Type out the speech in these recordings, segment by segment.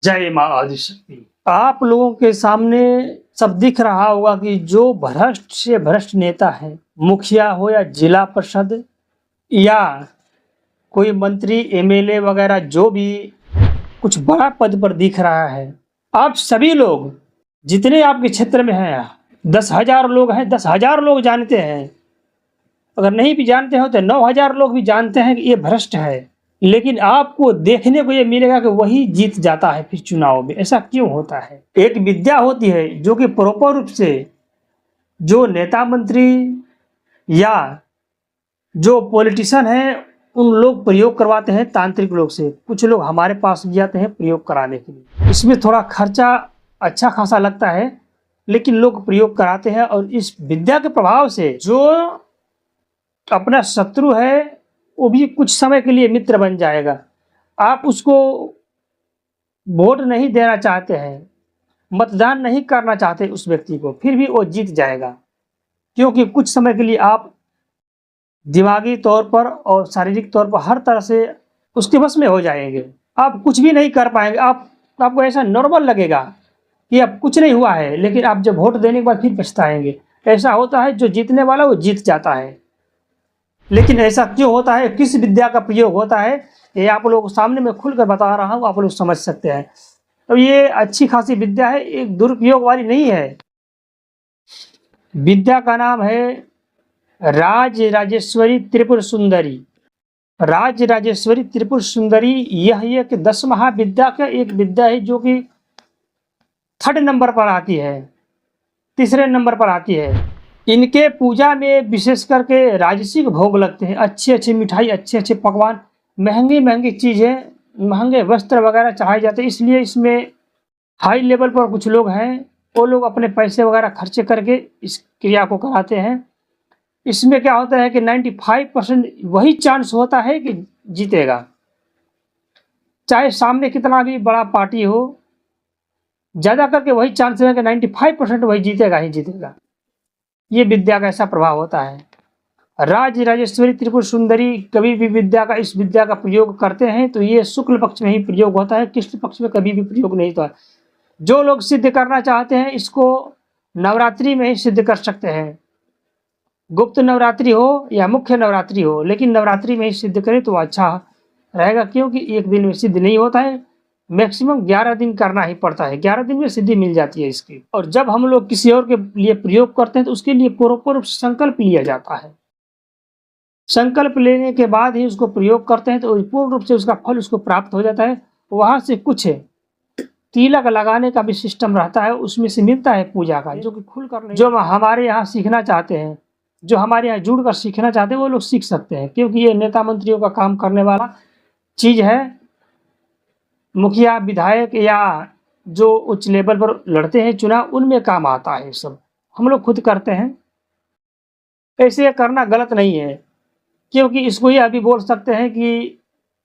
जय मां आदिशक्ति। आप लोगों के सामने सब दिख रहा होगा कि जो भ्रष्ट से भ्रष्ट नेता है, मुखिया हो या जिला परिषद या कोई मंत्री एमएलए वगैरह, जो भी कुछ बड़ा पद पर दिख रहा है, आप सभी लोग जितने आपके क्षेत्र में हैं, 10,000 लोग हैं, 10,000 लोग जानते हैं। अगर नहीं भी जानते हो तो 9,000 लोग भी जानते हैं कि ये भ्रष्ट है। लेकिन आपको देखने को ये मिलेगा कि वही जीत जाता है फिर चुनाव में। ऐसा क्यों होता है? एक विद्या होती है जो कि प्रॉपर रूप से जो नेता मंत्री या जो पॉलिटिशियन है उन लोग प्रयोग करवाते हैं तांत्रिक लोग से। कुछ लोग हमारे पास भी आते हैं प्रयोग कराने के लिए। इसमें थोड़ा खर्चा अच्छा खासा लगता है, लेकिन लोग प्रयोग कराते हैं और इस विद्या के प्रभाव से जो अपना शत्रु है वो भी कुछ समय के लिए मित्र बन जाएगा। आप उसको वोट नहीं देना चाहते हैं, मतदान नहीं करना चाहते उस व्यक्ति को, फिर भी वो जीत जाएगा, क्योंकि कुछ समय के लिए आप दिमागी तौर पर और शारीरिक तौर पर हर तरह से उसके बस में हो जाएंगे। आप कुछ भी नहीं कर पाएंगे। आपको ऐसा नॉर्मल लगेगा कि अब कुछ नहीं हुआ है, लेकिन आप जब वोट देने के बाद फिर पछताएंगे। ऐसा होता है, जो जीतने वाला वो जीत जाता है। लेकिन ऐसा क्यों होता है, किस विद्या का प्रयोग होता है, ये आप लोगों को सामने में खुलकर बता रहा हूँ, आप लोग समझ सकते हैं। तो ये अच्छी खासी विद्या है, एक दुरुपयोग वाली नहीं है। विद्या का नाम है राज राजेश्वरी त्रिपुर सुंदरी। राज राजेश्वरी त्रिपुर सुंदरी यह एक 10 महाविद्या का एक विद्या है, जो कि 3rd नंबर पर आती है, तीसरे नंबर पर आती है। इनके पूजा में विशेष करके राजसिक भोग लगते हैं। अच्छी अच्छी मिठाई, अच्छे अच्छे पकवान, महंगी महंगी चीज़ें, महंगे वस्त्र वगैरह चढ़ाए जाते हैं। इसलिए इसमें हाई लेवल पर कुछ लोग हैं, वो लोग अपने पैसे वगैरह खर्चे करके इस क्रिया को कराते हैं। इसमें क्या होता है कि 95% वही चांस होता है कि जीतेगा, चाहे सामने कितना भी बड़ा पार्टी हो, ज़्यादा करके वही चांस है कि 95% वही जीतेगा ही जीतेगा। ये विद्या का ऐसा प्रभाव होता है। राज राजेश्वरी त्रिपुर सुंदरी कभी भी इस विद्या का प्रयोग करते हैं तो ये शुक्ल पक्ष में ही प्रयोग होता है, कृष्ण पक्ष में कभी भी प्रयोग नहीं होता। जो लोग सिद्ध करना चाहते हैं इसको नवरात्रि में ही सिद्ध कर सकते हैं, गुप्त नवरात्रि हो या मुख्य नवरात्रि हो, लेकिन नवरात्रि में ही सिद्ध करें तो अच्छा रहेगा, क्योंकि एक दिन में सिद्ध नहीं होता है, मैक्सिमम 11 दिन करना ही पड़ता है। 11 दिन में सिद्धि मिल जाती है इसकी। और जब हम लोग किसी और के लिए प्रयोग करते हैं तो उसके लिए प्रॉपर संकल्प लिया जाता है। संकल्प लेने के बाद ही उसको प्रयोग करते हैं तो पूर्ण रूप से उसका फल उसको प्राप्त हो जाता है। वहां से कुछ तिलक लगाने का भी सिस्टम रहता है, उसमें से मिलता है पूजा का, जो कि खुल कर जो हमारे यहाँ सीखना चाहते हैं, जो हमारे यहाँ जुड़ कर सीखना चाहते हैं, वो लोग सीख सकते हैं, क्योंकि ये नेता मंत्रियों का काम करने वाला चीज है। मुखिया, विधायक या जो उच्च लेवल पर लड़ते हैं चुनाव, उनमें काम आता है। सब हम लोग खुद करते हैं। ऐसे करना गलत नहीं है, क्योंकि इसको ये अभी बोल सकते हैं कि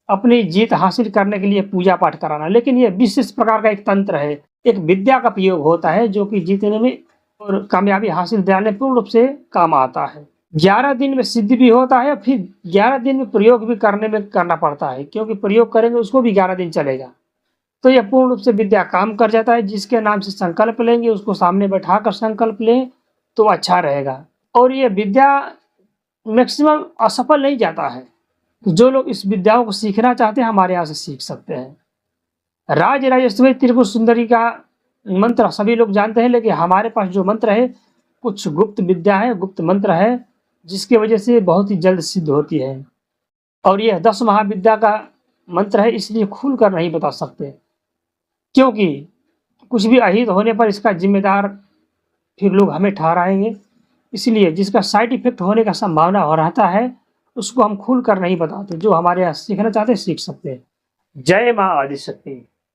अपनी जीत हासिल करने के लिए पूजा पाठ कराना, लेकिन ये विशेष प्रकार का एक तंत्र है, एक विद्या का प्रयोग होता है, जो कि जीतने में और कामयाबी हासिल दिलाने पूर्ण रूप से काम आता है। 11 दिन में सिद्ध भी होता है, फिर 11 दिन में प्रयोग भी करना पड़ता है, क्योंकि प्रयोग करेंगे उसको भी 11 दिन चलेगा। तो यह पूर्ण रूप से विद्या काम कर जाता है। जिसके नाम से संकल्प लेंगे उसको सामने बैठा कर संकल्प लें तो अच्छा रहेगा। और ये विद्या मैक्सिमम असफल नहीं जाता है। जो लोग इस विद्याओं को सीखना चाहते हैं हमारे यहाँ से सीख सकते हैं। राज राजेश्वरी त्रिपुर सुंदरी का मंत्र सभी लोग जानते हैं, लेकिन हमारे पास जो मंत्र है कुछ गुप्त विद्या है, गुप्त मंत्र है, जिसकी वजह से बहुत ही जल्द सिद्ध होती है। और यह 10 महाविद्या का मंत्र है, इसलिए खुल कर नहीं बता सकते, क्योंकि कुछ भी अहित होने पर इसका जिम्मेदार फिर लोग हमें ठहराएंगे। इसलिए जिसका साइड इफेक्ट होने का संभावना हो रहता है उसको हम खुल कर नहीं बताते। जो हमारे यहाँ सीखना चाहते हैं सीख सकते हैं। जय मां आदिशक्ति।